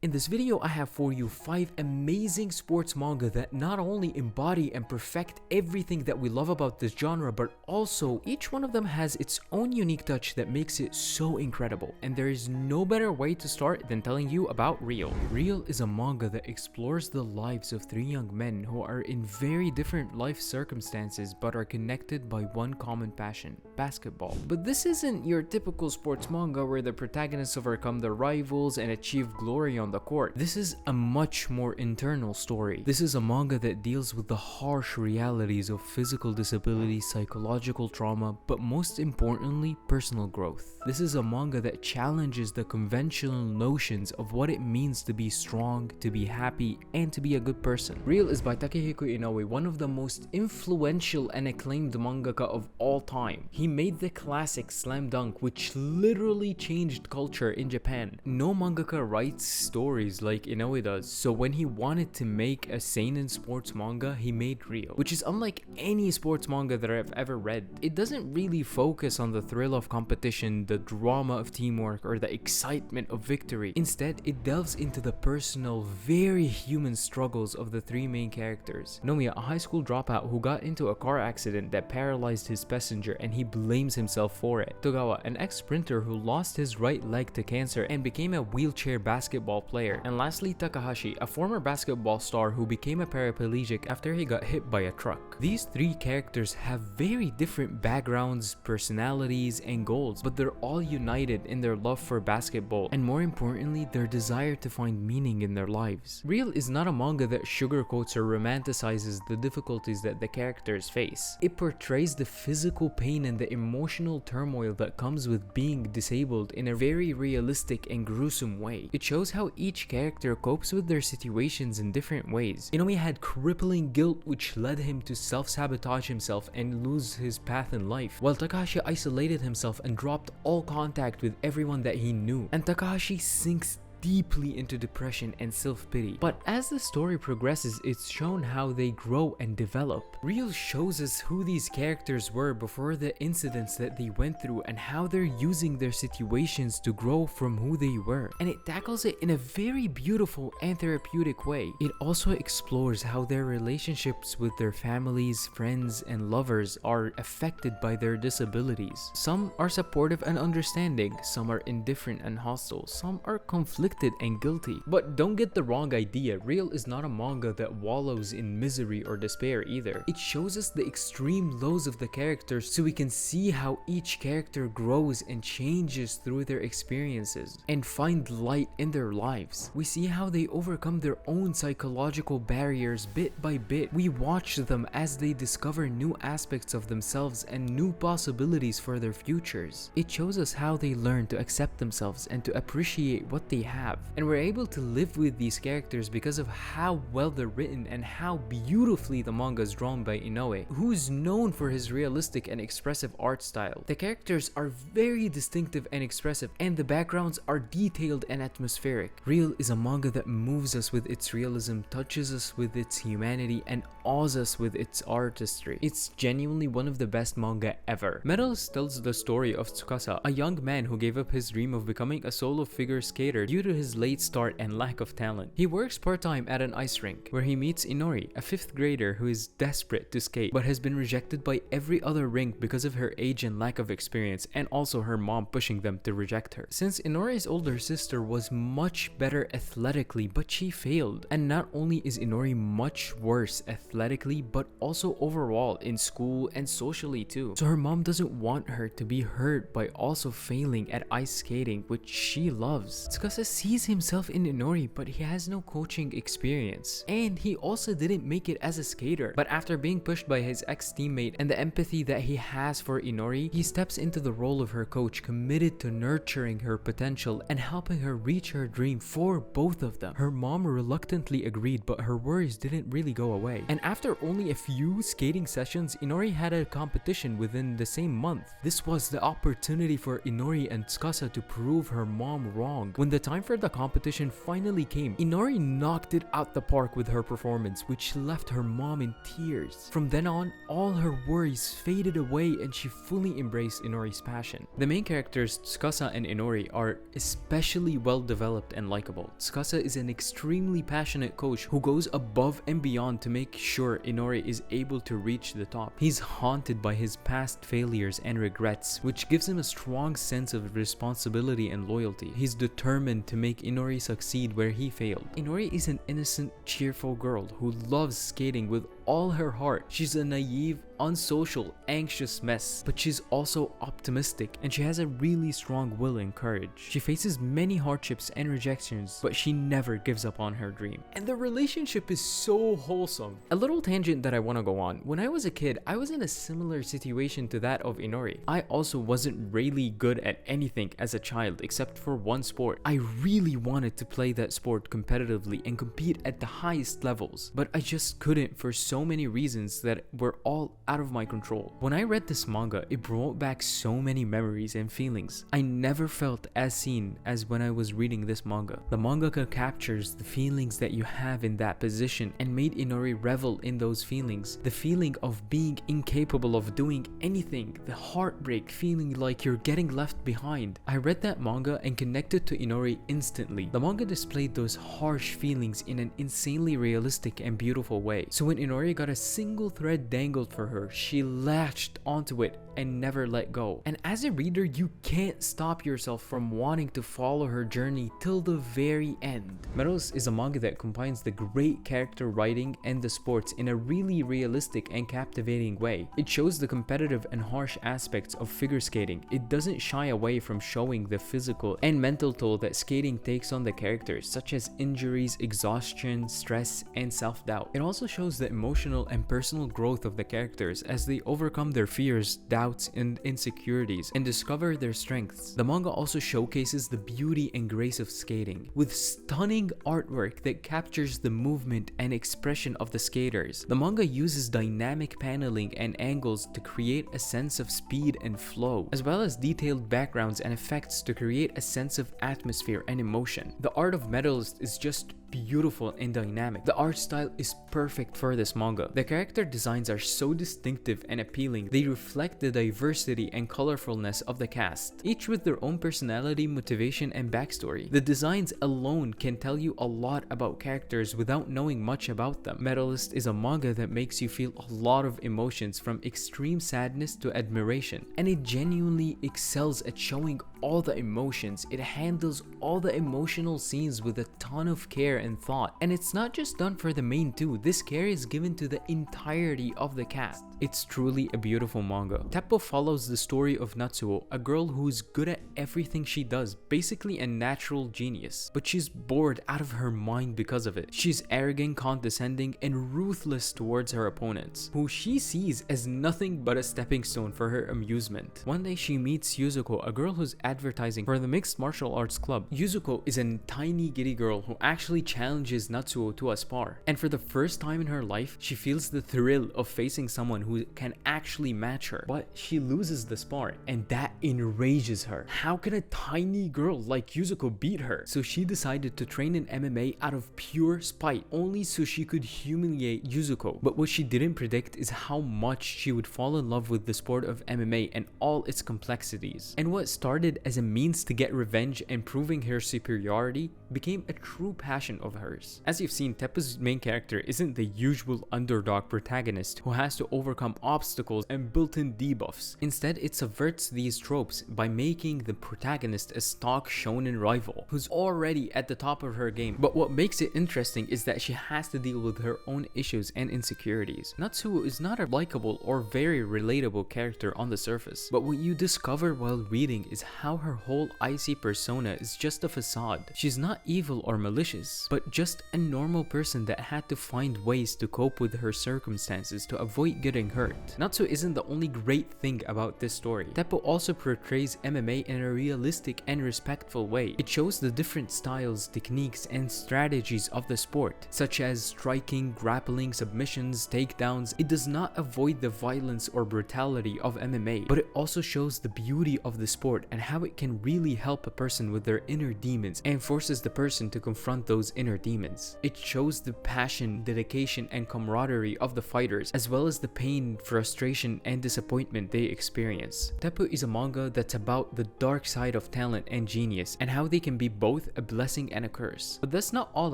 In this video, I have for you 5 amazing sports manga that not only embody and perfect everything that we love about this genre, but also each one of them has its own unique touch that makes it so incredible. And there is no better way to start than telling you about Real. Real is a manga that explores the lives of 3 young men who are in very different life circumstances but are connected by one common passion: basketball. But this isn't your typical sports manga where the protagonists overcome their rivals and achieve glory on the court. This is a much more internal story. This is a manga that deals with the harsh realities of physical disability, psychological trauma, but most importantly, personal growth. This is a manga that challenges the conventional notions of what it means to be strong, to be happy, and to be a good person. Real is by Takehiko Inoue, one of the most influential and acclaimed mangaka of all time. He made the classic Slam Dunk, which literally changed culture in Japan. No mangaka writes stories like Inoue does, so when he wanted to make a seinen sports manga, he made Real, which is unlike any sports manga that I've ever read. It doesn't really focus on the thrill of competition, the drama of teamwork, or the excitement of victory. Instead, it delves into the personal, very human struggles of the 3 main characters. Nomiya, a high school dropout who got into a car accident that paralyzed his passenger and he blames himself for it. Togawa, an ex-sprinter who lost his right leg to cancer and became a wheelchair basketball player. And lastly, Takahashi, a former basketball star who became a paraplegic after he got hit by a truck. These 3 characters have very different backgrounds, personalities, and goals, but they're all united in their love for basketball and, more importantly, their desire to find meaning in their lives. Real is not a manga that sugarcoats or romanticizes the difficulties that the characters face. It portrays the physical pain and the emotional turmoil that comes with being disabled in a very realistic and gruesome way. It shows how each character copes with their situations in different ways. Inoue had crippling guilt which led him to self-sabotage himself and lose his path in life, while Takahashi isolated himself and dropped all contact with everyone that he knew. And Takahashi sinks deeply into depression and self-pity. But as the story progresses, it's shown how they grow and develop. Real shows us who these characters were before the incidents that they went through and how they're using their situations to grow from who they were. And it tackles it in a very beautiful and therapeutic way. It also explores how their relationships with their families, friends, and lovers are affected by their disabilities. Some are supportive and understanding, some are indifferent and hostile, some are conflicted and guilty. But don't get the wrong idea, Real is not a manga that wallows in misery or despair either. It shows us the extreme lows of the characters so we can see how each character grows and changes through their experiences and find light in their lives. We see how they overcome their own psychological barriers bit by bit. We watch them as they discover new aspects of themselves and new possibilities for their futures. It shows us how they learn to accept themselves and to appreciate what they have. And we're able to live with these characters because of how well they're written and how beautifully the manga is drawn by Inoue, who's known for his realistic and expressive art style. The characters are very distinctive and expressive, and the backgrounds are detailed and atmospheric. Real is a manga that moves us with its realism, touches us with its humanity, and awes us with its artistry. It's genuinely one of the best manga ever. Medalist tells the story of Tsukasa, a young man who gave up his dream of becoming a solo figure skater due to his late start and lack of talent. He works part-time at an ice rink where he meets Inori, a 5th grader who is desperate to skate but has been rejected by every other rink because of her age and lack of experience, and also her mom pushing them to reject her. Since Inori's older sister was much better athletically, but she failed. And not only is Inori much worse athletically, but also overall in school and socially too. So her mom doesn't want her to be hurt by also failing at ice skating, which she loves. Tsukasa sees himself in Inori, but he has no coaching experience. And he also didn't make it as a skater. But after being pushed by his ex-teammate and the empathy that he has for Inori, he steps into the role of her coach, committed to nurturing her potential and helping her reach her dream for both of them. Her mom reluctantly agreed, but her worries didn't really go away. And after only a few skating sessions, Inori had a competition within the same month. This was the opportunity for Inori and Tsukasa to prove her mom wrong. When the time for the competition finally came, Inori knocked it out the park with her performance, which left her mom in tears. From then on, all her worries faded away and she fully embraced Inori's passion. The main characters, Tsukasa and Inori, are especially well developed and likable. Tsukasa is an extremely passionate coach who goes above and beyond to make sure Inori is able to reach the top. He's haunted by his past failures and regrets, which gives him a strong sense of responsibility and loyalty. He's determined to make Inori succeed where he failed. Inori is an innocent, cheerful girl who loves skating with all her heart. She's a naive, unsocial, anxious mess, but she's also optimistic and she has a really strong will and courage. She faces many hardships and rejections, but she never gives up on her dream. And the relationship is so wholesome. A little tangent that I want to go on. When I was a kid, I was in a similar situation to that of Inori. I also wasn't really good at anything as a child except for one sport. I really wanted to play that sport competitively and compete at the highest levels, but I just couldn't for so many reasons that were all out of my control. When I read this manga, it brought back so many memories and feelings. I never felt as seen as when I was reading this manga. The mangaka captures the feelings that you have in that position and made Inori revel in those feelings. The feeling of being incapable of doing anything, the heartbreak, feeling like you're getting left behind. I read that manga and connected to Inori instantly. The manga displayed those harsh feelings in an insanely realistic and beautiful way. So when Inori got a single thread dangled for her, she latched onto it and never let go. And as a reader, you can't stop yourself from wanting to follow her journey till the very end. Medalist is a manga that combines the great character writing and the sports in a really realistic and captivating way. It shows the competitive and harsh aspects of figure skating. It doesn't shy away from showing the physical and mental toll that skating takes on the characters, such as injuries, exhaustion, stress, and self-doubt. It also shows the emotional and personal growth of the characters as they overcome their fears, doubts, and insecurities and discover their strengths. The manga also showcases the beauty and grace of skating, with stunning artwork that captures the movement and expression of the skaters. The manga uses dynamic paneling and angles to create a sense of speed and flow, as well as detailed backgrounds and effects to create a sense of atmosphere and emotion. The art of Medalist is just beautiful and dynamic. The art style is perfect for this manga. The character designs are so distinctive and appealing. They reflect the diversity and colorfulness of the cast, each with their own personality, motivation, and backstory. The designs alone can tell you a lot about characters without knowing much about them. Medalist is a manga that makes you feel a lot of emotions, from extreme sadness to admiration, and it genuinely excels at showing all the emotions. It handles all the emotional scenes with a ton of care and thought, and it's not just done for the main two. This care is given to the entirety of the cast. It's truly a beautiful manga. Teppu follows the story of Natsuo, a girl who's good at everything she does, basically a natural genius, but she's bored out of her mind because of it. She's arrogant, condescending, and ruthless towards her opponents, who she sees as nothing but a stepping stone for her amusement. One day she meets Yuzuko, a girl who's advertising for the mixed martial arts club. Yuzuko is a tiny giddy girl who actually challenges Natsuo to a spar, and for the first time in her life, she feels the thrill of facing someone who can actually match her. But she loses the spar, and that enrages her. How can a tiny girl like Yuzuko beat her? So she decided to train in MMA out of pure spite, only so she could humiliate Yuzuko. But what she didn't predict is how much she would fall in love with the sport of MMA and all its complexities. And what started as a means to get revenge and proving her superiority became a true passion of hers. As you've seen, Teppu's main character isn't the usual underdog protagonist who has to overcome obstacles and built-in debuffs. Instead, it subverts these tropes by making the protagonist a stock shonen rival who's already at the top of her game. But what makes it interesting is that she has to deal with her own issues and insecurities. Natsuo is not a likable or very relatable character on the surface, but what you discover while reading is how her whole icy persona is just a facade. She's not evil or malicious, but just a normal person that had to find ways to cope with her circumstances to avoid getting hurt. Natsuo isn't the only great thing about this story. Teppu also portrays MMA in a realistic and respectful way. It shows the different styles, techniques, and strategies of the sport, such as striking, grappling, submissions, takedowns. It does not avoid the violence or brutality of MMA, but it also shows the beauty of the sport and how it can really help a person with their inner demons and forces the person to confront those inner demons. It shows the passion, dedication, and camaraderie of the fighters, as well as the pain, frustration, and disappointment they experience. Teppu is a manga that's about the dark side of talent and genius, and how they can be both a blessing and a curse. But that's not all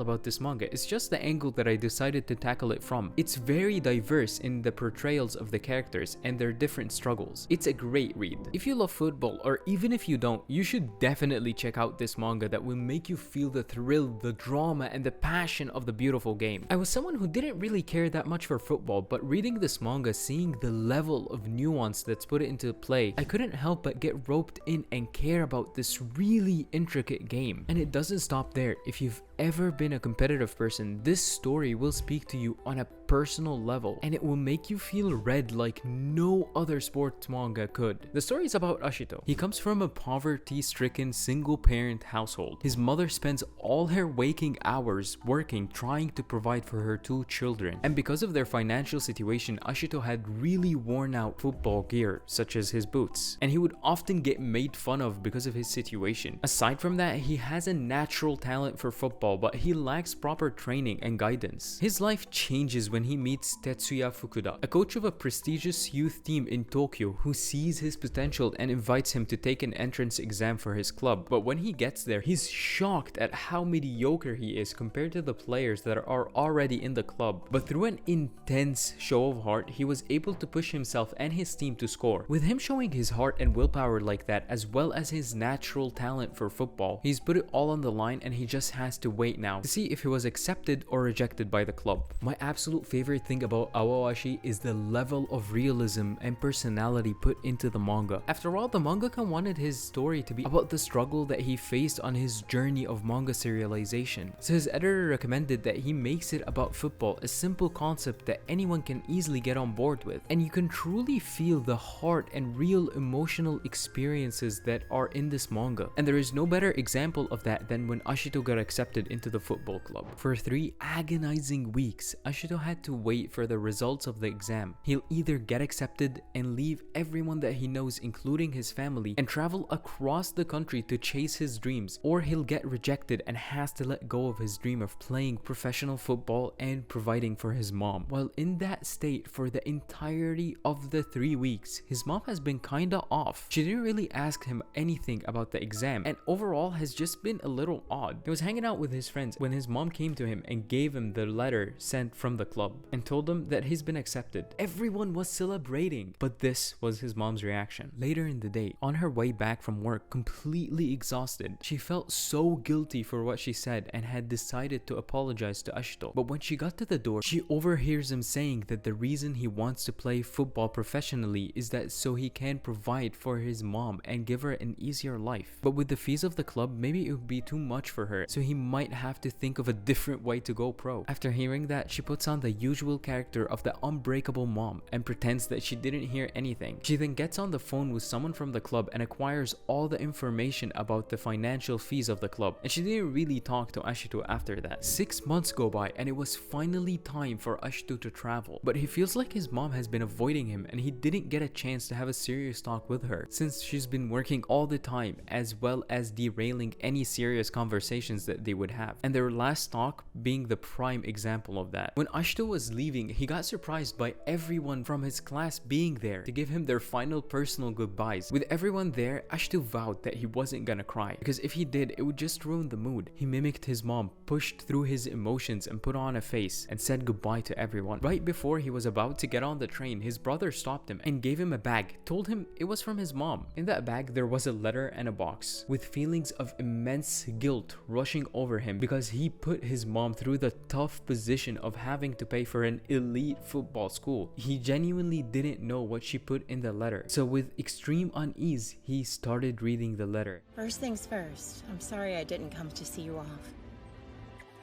about this manga, it's just the angle that I decided to tackle it from. It's very diverse in the portrayals of the characters and their different struggles. It's a great read. If you love football, or even if you don't, you should definitely check out this manga that will make you feel the thrill, the drama, and the passion of the beautiful game. I was someone who didn't really care that much for football, but reading this manga, seeing the level of nuance that's put into play, I couldn't help but get roped in and care about this really intricate game. And it doesn't stop there. If you've ever been a competitive person, this story will speak to you on a personal level, and it will make you feel read like no other sports manga could. The story is about Ashito. He comes from a poverty-stricken single-parent household. His mother spends all her waking hours working, trying to provide for her two children, and because of their financial situation, Ashito had really worn out football gear, such as his boots, and he would often get made fun of because of his situation. Aside from that, he has a natural talent for football, but he lacks proper training and guidance. His life changes when he meets Tetsuya Fukuda, a coach of a prestigious youth team in Tokyo who sees his potential and invites him to take an entrance exam for his club. But when he gets there, he's shocked at how mediocre he is compared to the players that are already in the club. But through an intense show of heart, he was able to push himself and his team to score. With him showing his heart and willpower like that, as well as his natural talent for football, he's put it all on the line, and he just has to wait now to see if he was accepted or rejected by the club. My absolute favorite thing about Awawashi is the level of realism and personality put into the manga. After all, the mangaka wanted his story to be about the struggle that he faced on his journey of manga serialization. So his editor recommended that he makes it about football, a simple concept that anyone can easily get on board with. And you can truly feel the heart and real emotional experiences that are in this manga. And there is no better example of that than when Ashito got accepted into the football club. For 3 agonizing weeks, Ashito had to wait for the results of the exam. He'll either get accepted and leave everyone that he knows, including his family, and travel across the country to chase his dreams, or he'll get rejected and has to let go of his dream of playing professional football and providing for his mom. While in that state for the entirety of the 3 weeks, his mom has been kinda off. She didn't really ask him anything about the exam, and overall has just been a little odd. He was hanging out with his friends when his mom came to him and gave him the letter sent from the club and told him that he's been accepted. Everyone was celebrating, but this was his mom's reaction. Later in the day, on her way back from work, completely exhausted, she felt so guilty for what she said and had decided to apologize to Ashito. But when she got to the door, she overhears him saying that the reason he wants to play football professionally is that so he can provide for his mom and give her an easier life. But with the fees of the club, maybe it would be too much for her, so he might have to think of a different way to go pro. After hearing that, she puts on the usual character of the unbreakable mom and pretends that she didn't hear anything. She then gets on the phone with someone from the club and acquires all the information about the financial fees of the club, and she didn't really talk to Ashito after that. 6 months go by and it was finally time for Ashito to travel, but he feels like his mom has been avoiding him and he didn't get a chance to have a serious talk with her since she's been working all the time, as well as derailing any serious conversations that they would have, and their last talk being the prime example of that. When Ashito was leaving, he got surprised by everyone from his class being there to give him their final personal goodbyes. With everyone there, Ashito vowed that he wasn't gonna cry, because if he did, it would just ruin the mood. He mimicked his mom, pushed through his emotions and put on a face and said goodbye to everyone. Right before he was about to get on the train, his brother stopped him and gave him a bag, told him it was from his mom. In that bag, there was a letter and a box. With feelings of immense guilt rushing over him because he put his mom through the tough position of having to pay for an elite football school, he genuinely didn't know what she put in the letter. So with extreme unease, he started reading the letter. First things first, I'm sorry I didn't come to see you off.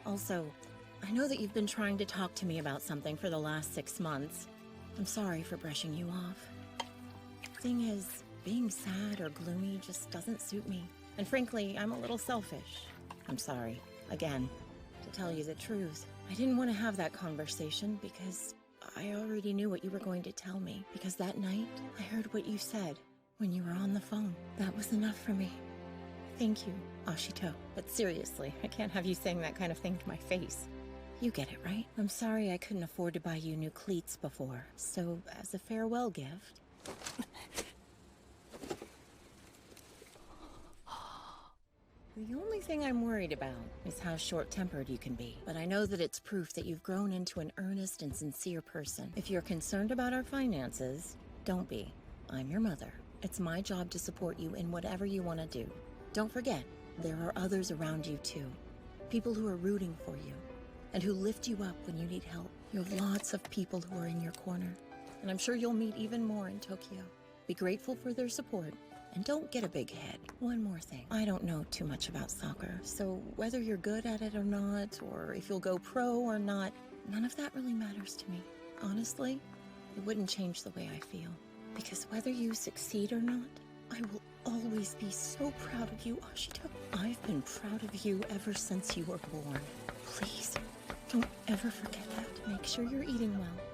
Also, I know that you've been trying to talk to me about something for the last 6 months. I'm sorry for brushing you off. Thing is, Being sad or gloomy just doesn't suit me. And frankly, I'm a little selfish. I'm sorry, again. To tell you the truth, I didn't want to have that conversation because I already knew what you were going to tell me. Because that night, I heard what you said when you were on the phone. That was enough for me. Thank you, Ashito. But seriously, I can't have you saying that kind of thing to my face. You get it, right? I'm sorry I couldn't afford to buy you new cleats before. So, as a farewell gift... The only thing I'm worried about is how short-tempered you can be. But I know that it's proof that you've grown into an earnest and sincere person. If you're concerned about our finances, don't be. I'm your mother. It's my job to support you in whatever you want to do. Don't forget, there are others around you too. People who are rooting for you, and who lift you up when you need help. You have lots of people who are in your corner, and I'm sure you'll meet even more in Tokyo. Be grateful for their support, and don't get a big head. One more thing. I don't know too much about soccer, so whether you're good at it or not, or if you'll go pro or not, none of that really matters to me. Honestly, it wouldn't change the way I feel. Because whether you succeed or not, I will always be so proud of you, Ashito. I've been proud of you ever since you were born. Please, don't ever forget that. Make sure you're eating well.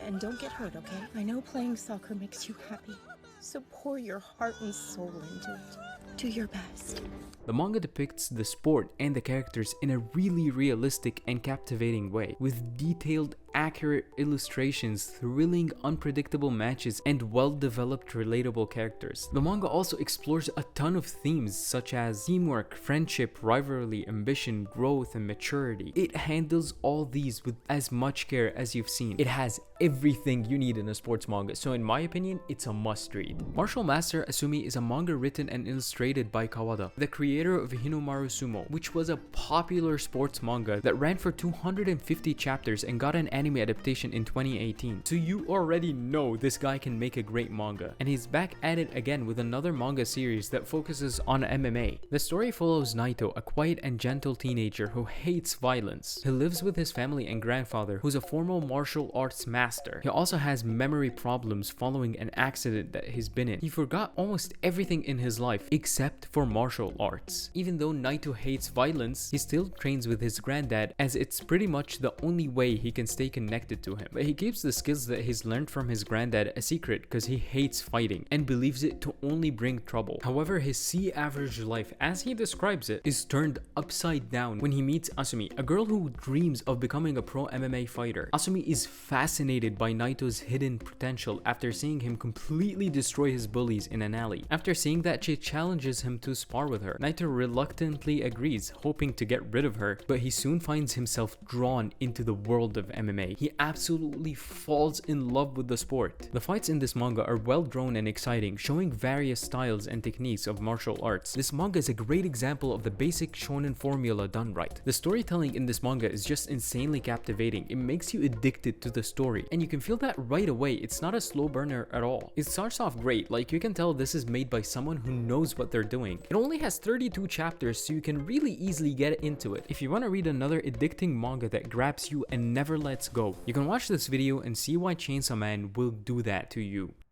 And don't get hurt, okay? I know playing soccer makes you happy, so pour your heart and soul into it. Do your best. The manga depicts the sport and the characters in a really realistic and captivating way, with detailed, accurate illustrations, thrilling, unpredictable matches, and well-developed, relatable characters. The manga also explores a ton of themes such as teamwork, friendship, rivalry, ambition, growth, and maturity. It handles all these with as much care as you've seen. It has everything you need in a sports manga, so in my opinion, it's a must-read. Martial Master Asumi is a manga written and illustrated by Kawada, the creator of Hinomaru Sumo, which was a popular sports manga that ran for 250 chapters and got an anime adaptation in 2018. So you already know this guy can make a great manga, and he's back at it again with another manga series that focuses on MMA. The story follows Naito, a quiet and gentle teenager who hates violence. He lives with his family and grandfather, who's a former martial arts master. He also has memory problems following an accident that he's been in. He forgot almost everything in his life except for martial arts. Even though Naito hates violence, he still trains with his granddad, as it's pretty much the only way he can stay connected to him. But he keeps the skills that he's learned from his granddad a secret because he hates fighting and believes it to only bring trouble. However, his C-average life, as he describes it, is turned upside down when he meets Asumi, a girl who dreams of becoming a pro MMA fighter. Asumi is fascinated by Naito's hidden potential after seeing him completely destroy his bullies in an alley. After seeing that, she challenges him to spar with her. Naito reluctantly agrees, hoping to get rid of her, but he soon finds himself drawn into the world of MMA. He absolutely falls in love with the sport. The fights in this manga are well drawn and exciting, showing various styles and techniques of martial arts. This manga is a great example of the basic shonen formula done right. The storytelling in this manga is just insanely captivating. It makes you addicted to the story, and you can feel that right away. It's not a slow burner at all. It starts off great, like you can tell this is made by someone who knows what they're doing. It only has 32 chapters, so you can really easily get into it. If you want to read another addicting manga that grabs you and never lets go, you can watch this video and see why Chainsaw Man will do that to you.